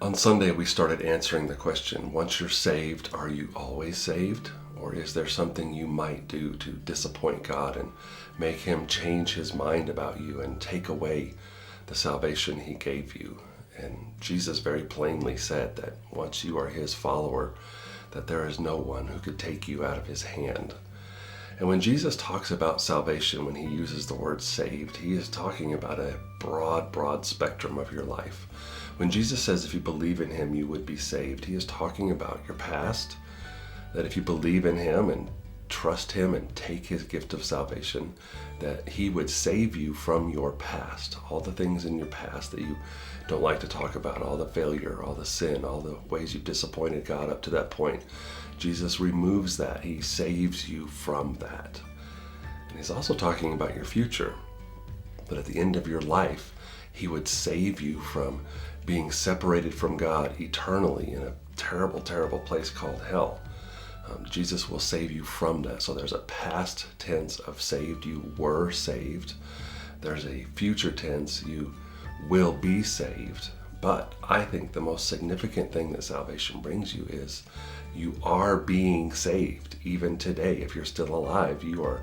On Sunday, we started answering the question, once you're saved, are you always saved? Or is there something you might do to disappoint God and make him change his mind about you and take away the salvation he gave you? And Jesus very plainly said that once you are his follower, that there is no one who could take you out of his hand. And when Jesus talks about salvation, when he uses the word saved, he is talking about a broad spectrum of your life. When Jesus says if you believe in him, you would be saved, he is talking about your past, that if you believe in him and trust him and take his gift of salvation, that he would save you from your past, all the things in your past that you don't like to talk about, all the failure, all the sin, all the ways you've disappointed God up to that point. Jesus removes that. He saves you from that. And he's also talking about your future, that at the end of your life, he would save you from being separated from God eternally in a terrible place called hell. Jesus will save you from that. So there's a past tense of saved, you were saved. There's a future tense, you will be saved. But I think the most significant thing that salvation brings you is you are being saved. Even today, if you're still alive, you are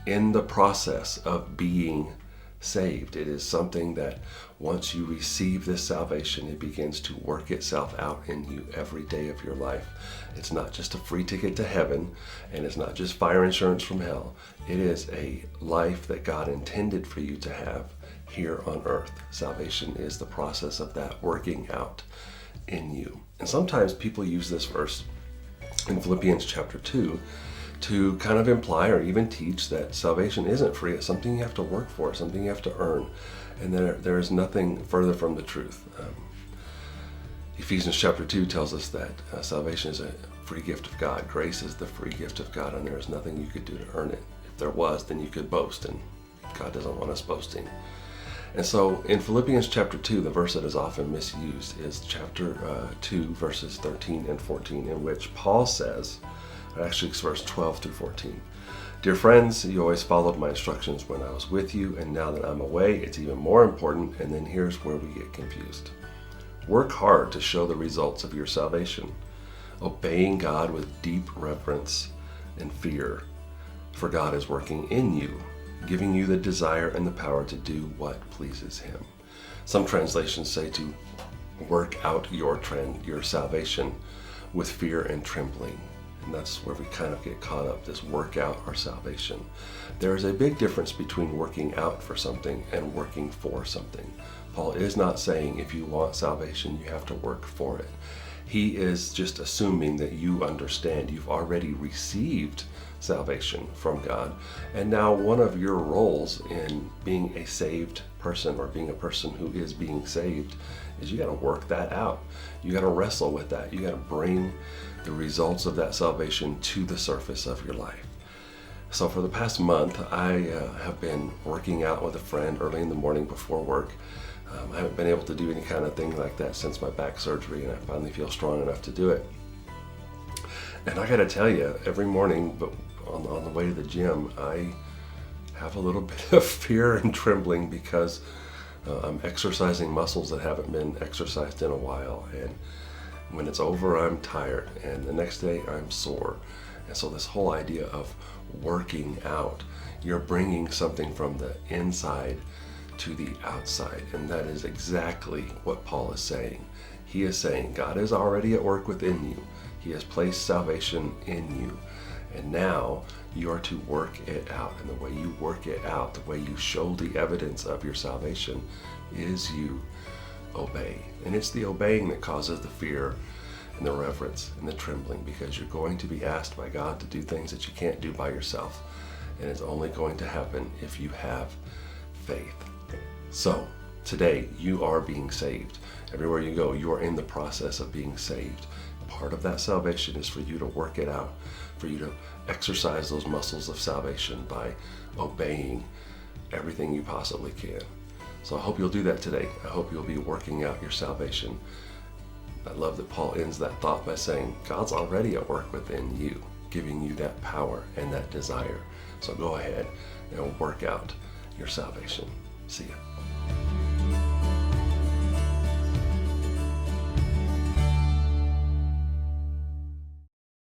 in the process of being saved. It is something that once you receive this salvation, it begins to work itself out in you every day of your life. It's not just a free ticket to heaven, and it's not just fire insurance from hell. It is a life that God intended for you to have here on earth. Salvation is the process of that working out in you. And sometimes people use this verse in Philippians chapter 2 to kind of imply or even teach that salvation isn't free. It's something you have to work for, something you have to earn. And there is nothing further from the truth. Ephesians chapter 2 tells us that salvation is a free gift of God. Grace is the free gift of God, and there is nothing you could do to earn it. If there was, then you could boast, and God doesn't want us boasting. And so in Philippians chapter 2, the verse that is often misused is chapter 2, verses 13 and 14, in which Paul says, actually it's verse 12 through 14. Dear friends, you always followed my instructions when I was with you, and now that I'm away, it's even more important. And then here's where we get confused. Work hard to show the results of your salvation, obeying God with deep reverence and fear, for God is working in you, giving you the desire and the power to do what pleases him. Some translations say to work out your salvation with fear and trembling. And that's where we kind of get caught up, this work out our salvation. There is a big difference between working out for something and working for something. Paul is not saying if you want salvation, you have to work for it. He is just assuming that you understand you've already received salvation from God. And now one of your roles in being a saved person, or being a person who is being saved, is you got to work that out. You got to wrestle with that. You got to bring the results of that salvation to the surface of your life. So for the past month, I have been working out with a friend early in the morning before work. I haven't been able to do any kind of thing like that since my back surgery, and I finally feel strong enough to do it. And I got to tell you, every morning, but on the way to the gym, I have a little bit of fear and trembling because I'm exercising muscles that haven't been exercised in a while. And when it's over, I'm tired, and the next day I'm sore. And so this whole idea of working out, you're bringing something from the inside to the outside. And that is exactly what Paul is saying. He is saying God is already at work within you. He has placed salvation in you. And now you are to work it out. And the way you work it out, the way you show the evidence of your salvation, is you obey. And it's the obeying that causes the fear and the reverence and the trembling, because you're going to be asked by God to do things that you can't do by yourself. And it's only going to happen if you have faith. So today you are being saved. Everywhere you go, you are in the process of being saved. Part of that salvation is for you to work it out, for you to exercise those muscles of salvation by obeying everything you possibly can. So I hope you'll do that today. I hope you'll be working out your salvation. I love that Paul ends that thought by saying, God's already at work within you, giving you that power and that desire. So go ahead and work out your salvation. See ya.